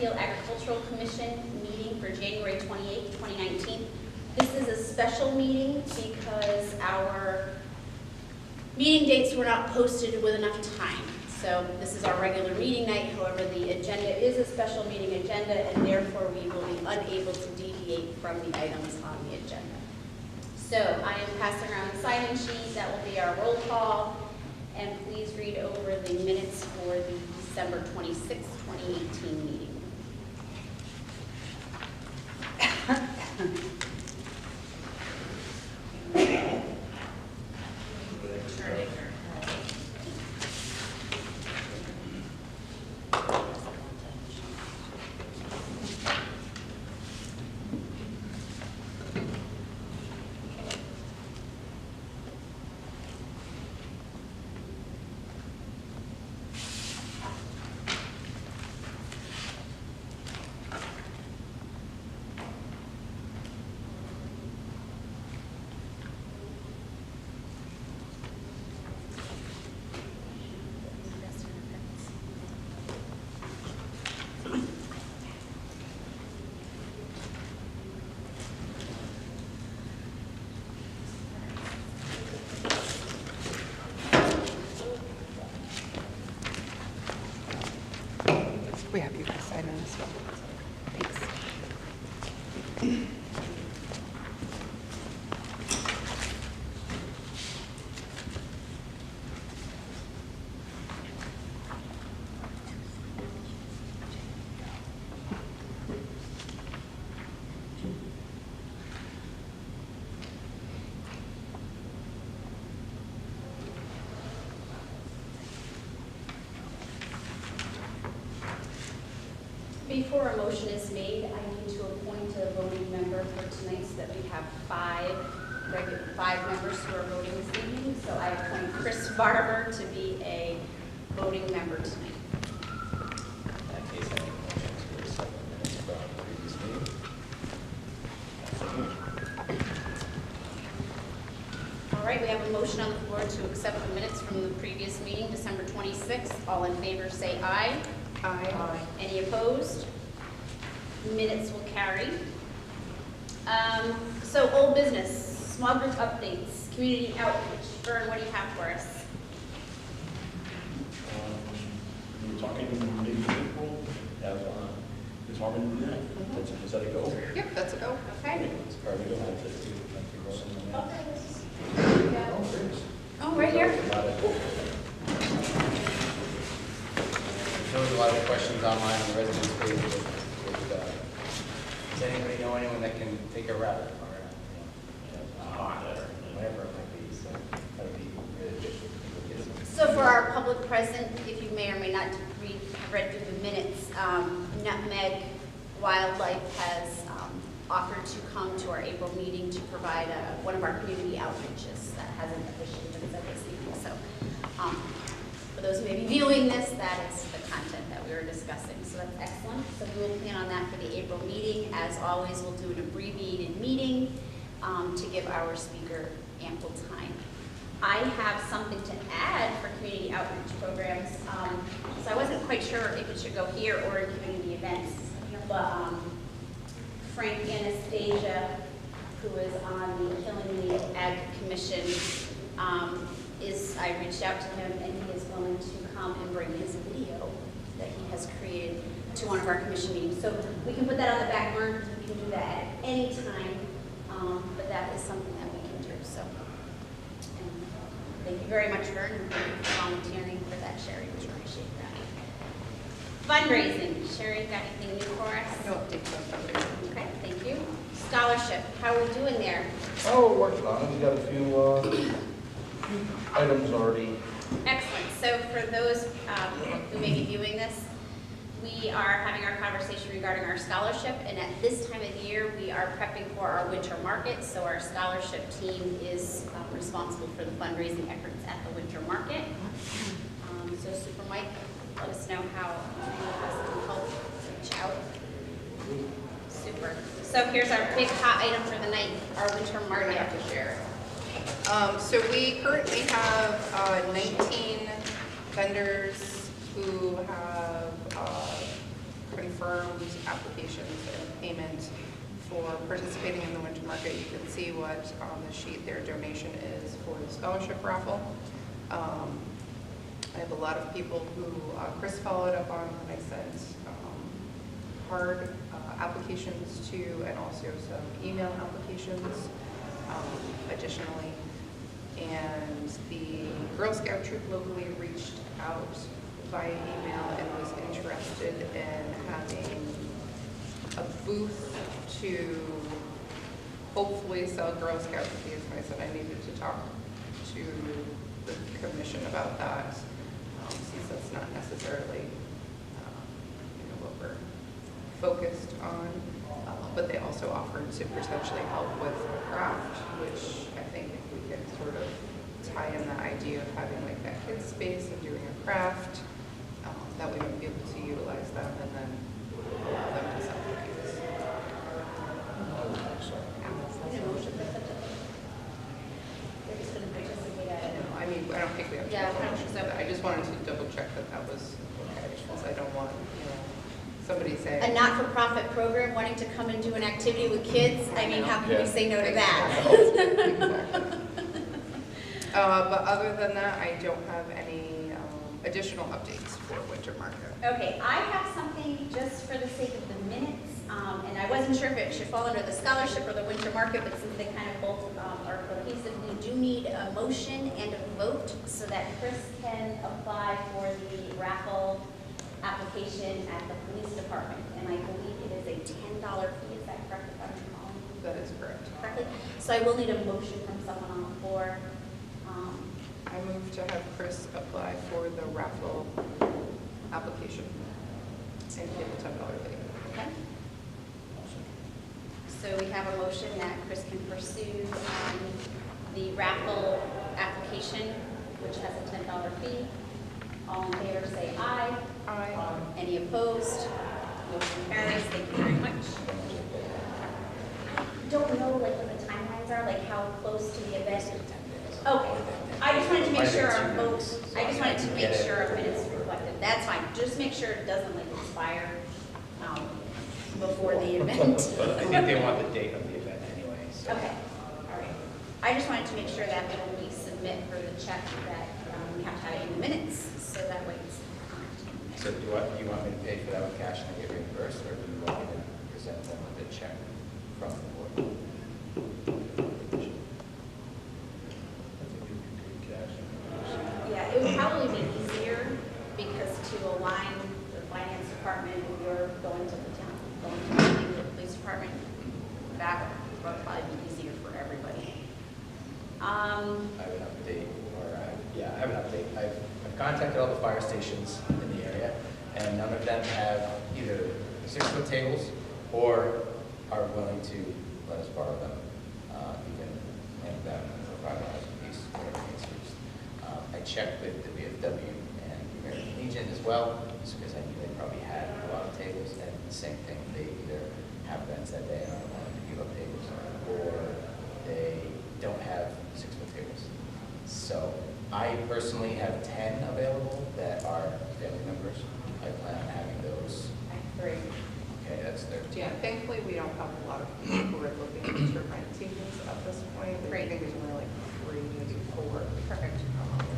Plainfield Agricultural Commission meeting for January 28th, 2019. This is a special meeting because our meeting dates were not posted with enough time. So this is our regular meeting night. However, the agenda is a special meeting agenda, and therefore we will be unable to deviate from the items on the agenda. So I am passing around the sign-in sheet. That will be our roll call. And please read over the minutes for the December 26th, 2018 meeting. We have you guys sign on this one. Thanks. Before a motion is made, I need to appoint a voting member for tonight so that we have five members who are voting this evening. So I appoint Chris Barber to be a voting member tonight. In that case, I make a motion to accept the minutes from the previous meeting. All right, we have a motion on the floor to accept the minutes from the previous meeting, December 26th. All in favor say aye. Aye. Any opposed? Minutes will carry. So old business, small group updates, community outreach. Vern, what do you have for us? We were talking maybe April, have Ms. Harmon do that? Is that a go? Yep, that's a go. Okay. Or we don't have to do Oh, right here. There was a lot of questions online on the residents page with does anybody know anyone that can take a rabbit or whatever it might be, so that would be really good. So for our public present, if you may or may not read through the minutes, Nutmeg Wildlife has offered to come to our April meeting to provide one of our community outreaches that hasn't officially been said this evening. So for those who may be viewing this, that is the content that we were discussing. So that's excellent. So we will plan on that for the April meeting. As always, we'll do an abbreviated meeting to give our speaker ample time. I have something to add for community outreach programs. So I wasn't quite sure if it should go here or in community events, but Frank Anastasia, who is on the Killing Ag Commission, I reached out to him and he is willing to come and bring his video that he has created to one of our commission meetings. So we can put that on the back burner. We can do that at any time, but that is something that we can do. So thank you very much, Vern, and thank you for volunteering for that, Sherry. We appreciate that. Fundraising. Sherry, got anything new for us? No updates on fundraising. Okay, thank you. Scholarship. How are we doing there? Oh, we're working on it. We got a few items already. Excellent. So for those who may be viewing this, we are having our conversation regarding our scholarship, and at this time of year, we are prepping for our winter market. So our scholarship team is responsible for the fundraising efforts at the winter market. So Super Mike, let us know how you can help reach out. Super. So here's our big hot item for the night, our winter market. We have to share. So we currently have 19 vendors who have confirmed applications and payment for participating in the winter market. You can see what on the sheet their donation is for the scholarship raffle. I have a lot of people who Chris followed up on when I sent hard applications to, and also some email applications additionally. And the Girl Scout troop locally reached out via email and was interested in having a booth to hopefully sell Girl Scout cookies. And I said I needed to talk to the commission about that, since that's not necessarily what we're focused on. But they also offered to potentially help with craft, which I think if we can sort of tie in the idea of having like that kids space and doing a craft, that we might be able to utilize them and then allow them to sell cookies. I mean, I don't think we have to. Yeah, I don't think so. I just wanted to double check that that was okay, because I don't want, somebody saying. A not-for-profit program wanting to come and do an activity with kids, I mean, how can we say no to that? Exactly. But other than that, I don't have any additional updates for winter market. Okay, I have something just for the sake of the minutes, and I wasn't sure if it should fall under the scholarship or the winter market, but since they kind of both are cohesive, we do need a motion and a vote so that Chris can apply for the raffle application at the police department. And I believe it is a $10 fee, is that correct if I'm recalling? That is correct. Correctly? So I will need a motion from someone on the floor. I move to have Chris apply for the raffle application and pay the $10 fee. Okay. So we have a motion that Chris can pursue the raffle application, which has a $10 fee. All in favor say aye. Aye. Any opposed? Motion carries. Thank you very much. Don't know like what the timelines are, like how close to the event. Okay. I just wanted to make sure our votes, I just wanted to make sure our minutes reflected. That's fine. Just make sure it doesn't like expire before the event. I think they want the date of the event anyway, so. Okay. All right. I just wanted to make sure that when we submit for the check that we have to have it in the minutes, so that way it's current. So do you want me to pay for that with cash and I get reimbursed, or do you want me to present them with a check from the board? Yeah, it would probably be easier because to align the finance department when you're going to the town, going to the police department, that would probably be easier for everybody. I have an update, I have an update. I've contacted all the fire stations in the area, and none of them have either 6-foot tables or are willing to let us borrow them, even rent them for $5 a piece, whatever makes use. I checked with the VFW and the American Legion as well, just because I knew they probably had a lot of tables, and the same thing, they either have events that day and aren't willing to give up tables, or they don't have 6-foot tables. So I personally have 10 available that are family members. I plan on having those. Three. Okay, that's 13. Yeah, thankfully, we don't have a lot of people who are looking to rent tables at this point. Great. I think there's only like 3, maybe 4. Perfect.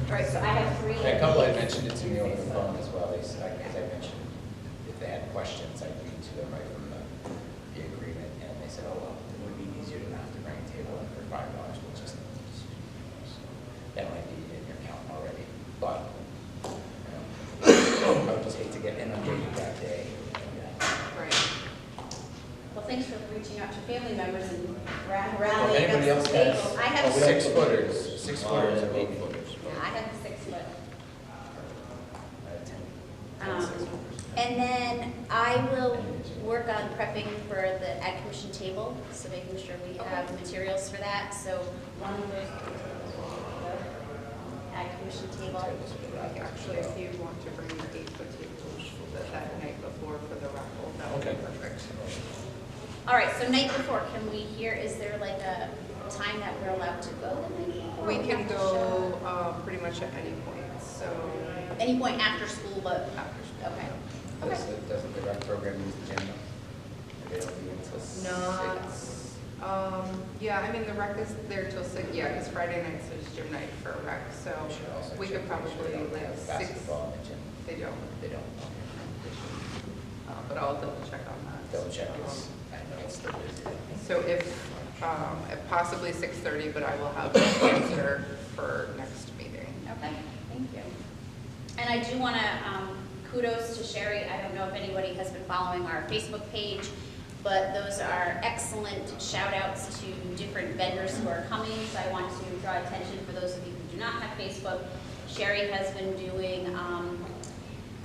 All right, so I have 3. A couple had mentioned it to me over the phone as well. They said, because I mentioned if they had questions, I'd read to them right from the agreement, and they said, oh, well, it would be easier to not have to bring a table in for $5, which is so that might be in your account already. But I would just hate to get inundated that day. Right. Well, thanks for reaching out to family members and Well, rallying anybody up else the has table. I have 6-footers, 6-footers or 8-footers. Yeah, I have 6-foot. I have 10. 10 6-footers. And then I will work on prepping for the Ag Commission table, so making sure we have materials for that. So one of those, the Ag Commission table. Actually, if you want to bring your 8-foot tables that night before for the raffle, that would be perfect. All right, so night before, can we hear, is there like a time that we're allowed to go the night before? We can have to go pretty much at any point, so show? Any point after school, but, after school. okay. Does the rec program use I mean, the rec is there till 6, yeah, it's Friday night, so it's gym night for rec, so We should also we check could to make sure probably they don't like have 6. basketball in the gym. They don't. They don't. But I'll double check on that. Double check, it's, I know it's still busy. So if possibly 6:30, but I will have an answer for next meeting. Okay, thank you. And I do want to kudos to Sherry. I don't know if anybody has been following our Facebook page, but those are excellent shout outs to different vendors who are coming. So I want to draw attention for those of you who do not have Facebook. Sherry has been doing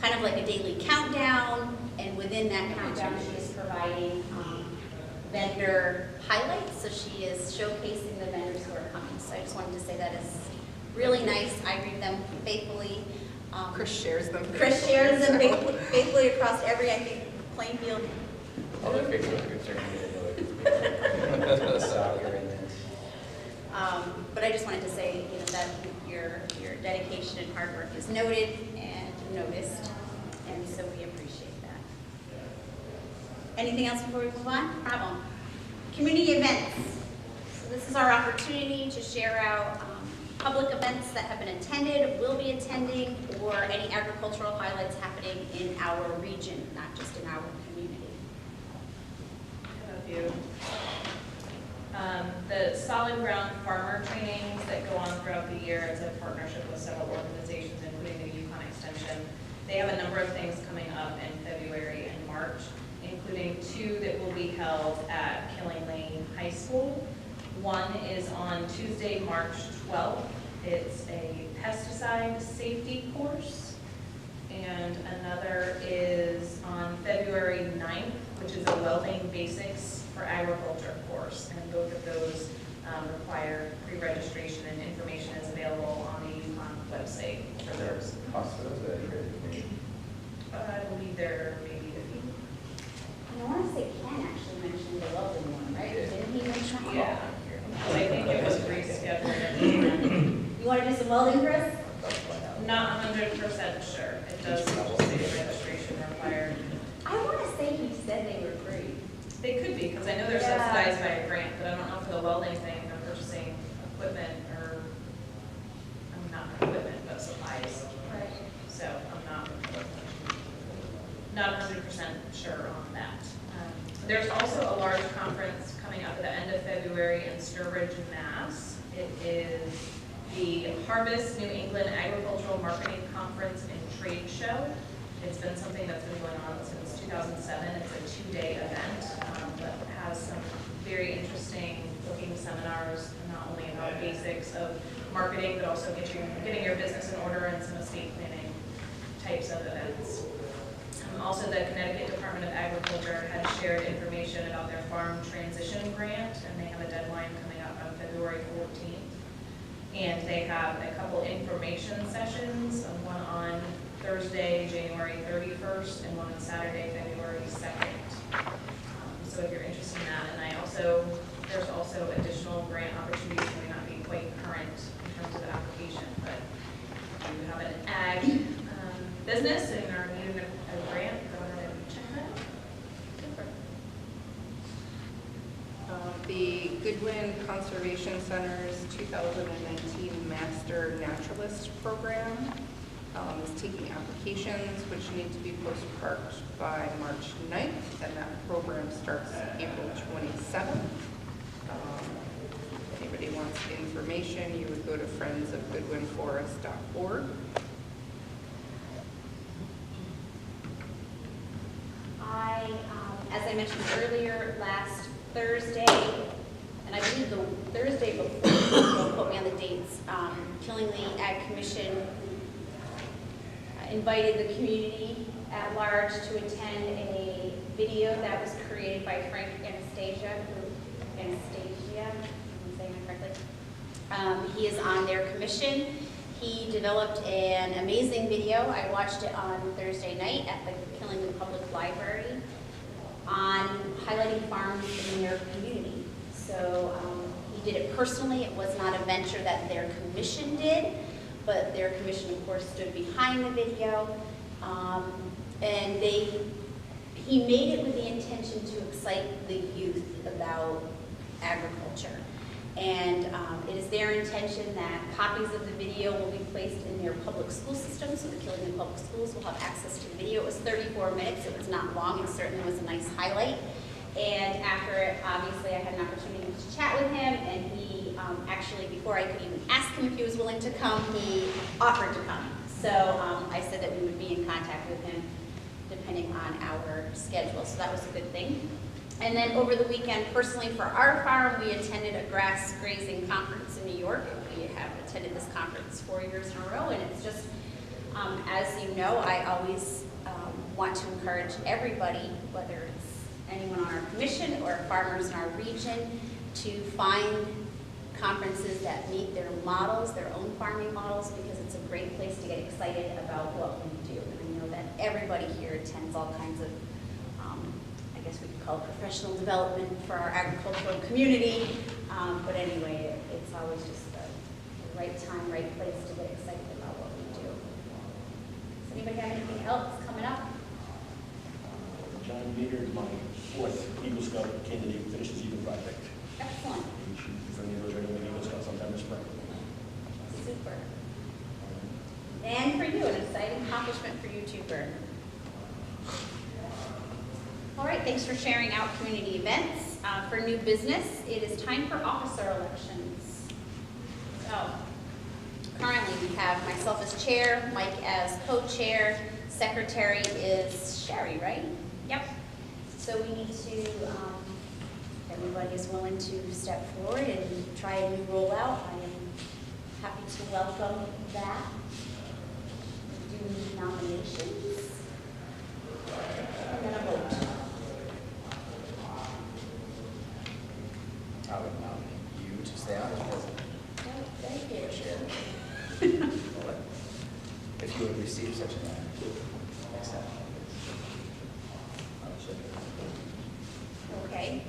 kind of like a daily countdown, and within that countdown she is providing vendor highlights. So she is showcasing the vendors who are coming. So I just wanted to say that is really nice. I read them faithfully. Chris shares them. Chris shares them faithfully across every, I think, Plainfield. Other Facebook groups are going to get annoyed. So you're in there. But I just wanted to say, you know, that your dedication and hard work is noted and noticed, and so we appreciate that. Anything else before we move on? Problem. Community events. So this is our opportunity to share out public events that have been attended, will be attending, or any agricultural highlights happening in our region, not just in our community. I have a few. The Solid Ground Farmer trainings that go on throughout the year is a partnership with several organizations, including the Yukon Extension. They have a number of things coming up in February and March, including 2 that will be held at Killing Lane High School. One is on Tuesday, March 12th. It's a pesticide safety course. And another is on February 9th, which is a welding basics for agriculture course. And both of those require pre-registration, and information is available on the Yukon website for those. Cost of those that are really I believe there may be a few. And I want to say Ken actually mentioned the Loveland one, right? Yeah. Didn't he mention that? Yeah. But I think it was rescheduled. You want to do some welding, Chris? Not 100% sure. It does say registration required. I want to say he said they were free. They could be, because I know they're Yeah. subsidized by a grant, but I don't know for the welding thing, they're purchasing equipment or, I mean, not equipment, but supplies. Right. So I'm not 100% sure on that. There's also a large conference coming up at the end of February in Sturbridge, Mass. It is the Harvest New England Agricultural Marketing Conference and Trade Show. It's been something that's been going on since 2007. It's a 2-day event that has some very interesting looking seminars, not only about basics of marketing, but also getting your business in order, and some estate planning types of events. Also, the Connecticut Department of Agriculture has shared information about their farm transition grant, and they have a deadline coming up on February 14th. And they have a couple information sessions, one on Thursday, January 31st, and one on Saturday, February 2nd. So if you're interested in that, and there's also additional grant opportunities that may not be quite current in terms of the application, but if you have an ag business and are needing a grant, go ahead and check that out. The Goodwin Conservation Center's 2019 Master Naturalist Program is taking applications which need to be postmarked by March 9th, and that program starts April 27th. If anybody wants information, you would go to friendsofgoodwinforest.org. As I mentioned earlier, last Thursday, and I believe the Thursday before, don't quote me on the dates, Killing the Ag Commission invited the community at large to attend a video that was created by Frank Anastasia, if I'm saying that correctly. He is on their commission. He developed an amazing video. I watched it on Thursday night at the Killing the Public Library on highlighting farms in their community. So he did it personally. It was not a venture that their commission did, but their commission, of course, stood behind the video. And he made it with the intention to excite the youth about agriculture. And it is their intention that copies of the video will be placed in their public school system, so the Killeen Public Schools will have access to the video. It was 34 minutes, it was not long, it certainly was a nice highlight. And after it, obviously, I had an opportunity to chat with him, and he actually, before I could even ask him if he was willing to come, he offered to come. So I said that we would be in contact with him depending on our schedule, so that was a good thing. And then over the weekend, personally for our farm, we attended a grass grazing conference in New York. We have attended this conference 4 years in a row, and it's just, as you know, I always want to encourage everybody, whether it's anyone on our commission or farmers in our region, to find conferences that meet their models, their own farming models, because it's a great place to get excited about what we do. And I know that everybody here attends all kinds of, I guess we could call it professional development for our agricultural community. But anyway, it's always just the right time, right place to get excited about what we do. Does anybody have anything else coming up? John Meter is my 4th Eagle Scout candidate who finishes Eagle Project. Excellent. He should be for any of those ready with Eagle Scout sometime this spring. Super. And for you, an exciting accomplishment for you too, Bert. All right, thanks for sharing out community events. For new business, it is time for officer elections. So, currently we have myself as chair, Mike as co-chair, secretary is Sherry, right? Yep. So we need to, if everybody is willing to step forward and try a new rollout, I am happy to welcome that. We do need nominations. And then a vote. I would nominate you to stay on as president. Thank you. Sure. If you would receive such an honor. Accept. Okay.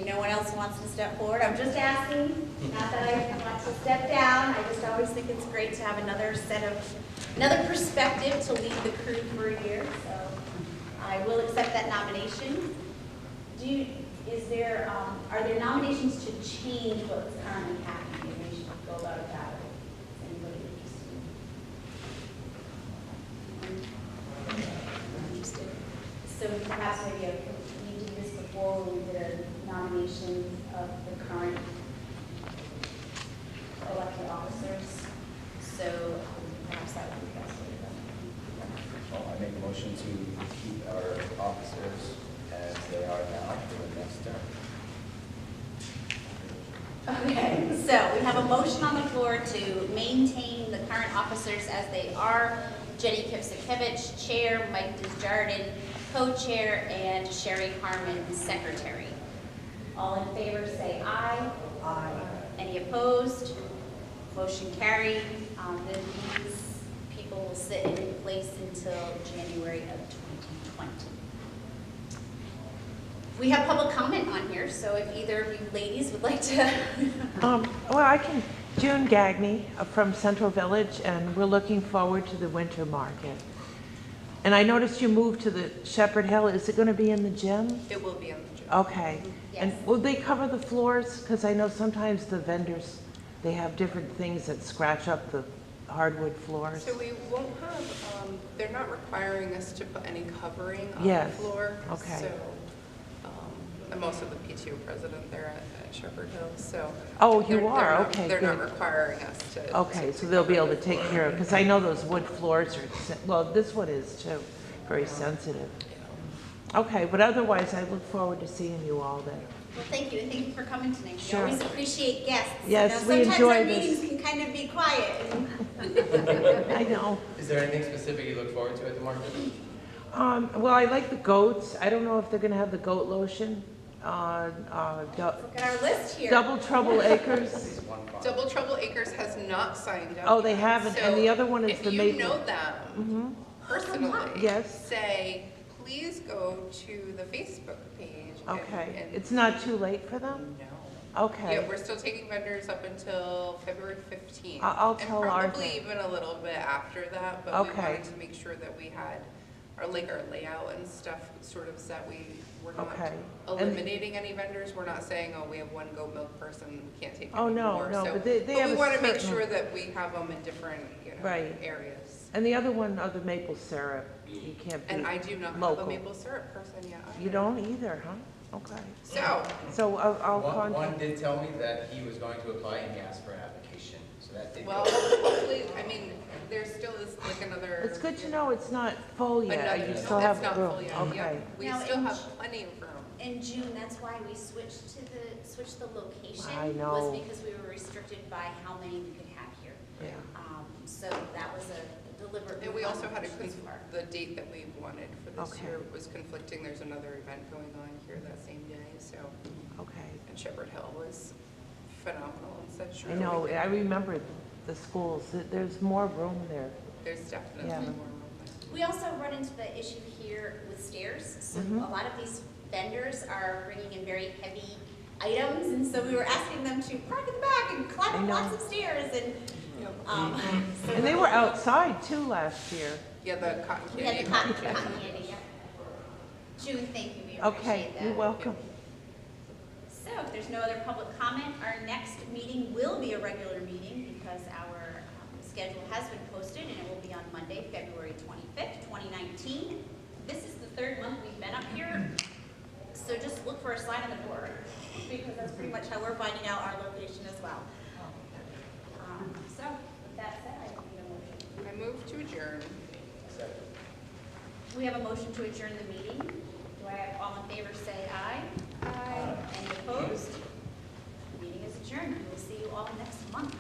No one else wants to step forward. I'm just asking, not that I want to step down. I just always think it's great to have another perspective to lead the crew for a year. So I will accept that nomination. Are there nominations to change what's currently happening? Maybe we should go about it that way. Is anybody interested? So perhaps maybe we did this before when we did a nomination of the current elected officers. So perhaps that would be the best way to go. Well, I make a motion to keep our officers as they are now for the next term. Okay, so we have a motion on the floor to maintain the current officers as they are. Jenny Kipsikevich, chair, Mike Desjardins, co-chair, and Sherry Harmon, secretary. All in favor say aye. Aye. Any opposed? Motion carried. These people will sit in place until January of 2020. We have public comment on here, so if either of you ladies would like to. Well, I can. June Gagney from Central Village, and we're looking forward to the winter market. And I noticed you moved to the Shepherd Hill. Is it going to be in the gym? It will be on the gym. Okay. Yes. And will they cover the floors? Because I know sometimes the vendors, they have different things that scratch up the hardwood floors. So we won't have, they're not requiring us to put any covering on Yes. the floor. Okay. So, I'm also the PTO president there at Shepherd Hill, so. Oh, they're you are? not- Okay, They're not good. requiring us to. Okay, so they'll be able to take care of, because I know those wood floors are, well, this one is too, very sensitive. Okay, but otherwise, I look forward to seeing you all there. Well, thank you, and thank you for coming tonight. We Sure. always appreciate guests. Yes, You know, we enjoy sometimes our this. meetings can kind of be quiet. I know. Is there anything specific you look forward to at the market? Well, I like the goats. I don't know if they're gonna have the goat lotion. Look at our list here. Double Trouble Acres. Please, one farm. Double Trouble Acres has not signed up. Oh, they yet. haven't, and So the other one is the If you maple. know them Mhm. personally. Yes. Say, please go to the Facebook page. Okay. and- It's not too late for them? No. Okay. Yeah, we're still taking vendors up until February 15th. I'll tell And Arthur. probably even a little bit after that, but we Okay. wanted to make sure that we had our layout and stuff sort of set. We're not Okay. eliminating any vendors. We're not saying, oh, we have one goat milk person, we can't take Oh, any no, more. no, So- but they have we a want to make certain- sure that we have them in different, Right. areas. And the other one, the maple syrup, you can't be And I do not have local. a maple syrup person yet. You don't either, huh? Okay. So, I'll One contact. did tell me that he was going to apply and he asked for an application, so that did well, go. hopefully, I mean, there still is like another. It's good to know it's not full yet. Another, You no, still that's have not room. full yet. Okay. Yep. We Now, still in have plenty of room. In June, that's why we switched the location. I know. Was because we were restricted by how many we could have here. Yeah. So that was a deliberate. And we move also on had this part. the date that we wanted for this Okay. year was conflicting. There's another event going on here that same day, so. Okay. And Shepherd Hill was phenomenal and such. I know, I remember the schools. There's more room there. There's definitely Yeah. more room there. We also run into the issue here with stairs. So Mhm. a lot of these vendors are bringing in very heavy items, and so we were asking them to park in the back and climb I up know. lots of stairs. And so And they were outside too last year. Yeah, the cotton we candy. had the cotton candy. Yeah. June, thank you. We Okay, appreciate that. you're welcome. So if there's no other public comment, our next meeting will be a regular meeting because our schedule has been posted, and it will be on Monday, February 25th, 2019. This is the third month we've been up here, so just look for a sign on the door because that's pretty much how we're finding out our location as well. So with that said, I need a motion. I move to adjourn. We have a motion to adjourn the meeting. Do I have all in favor say aye? Aye. Any opposed? The meeting is adjourned. We will see you all next month.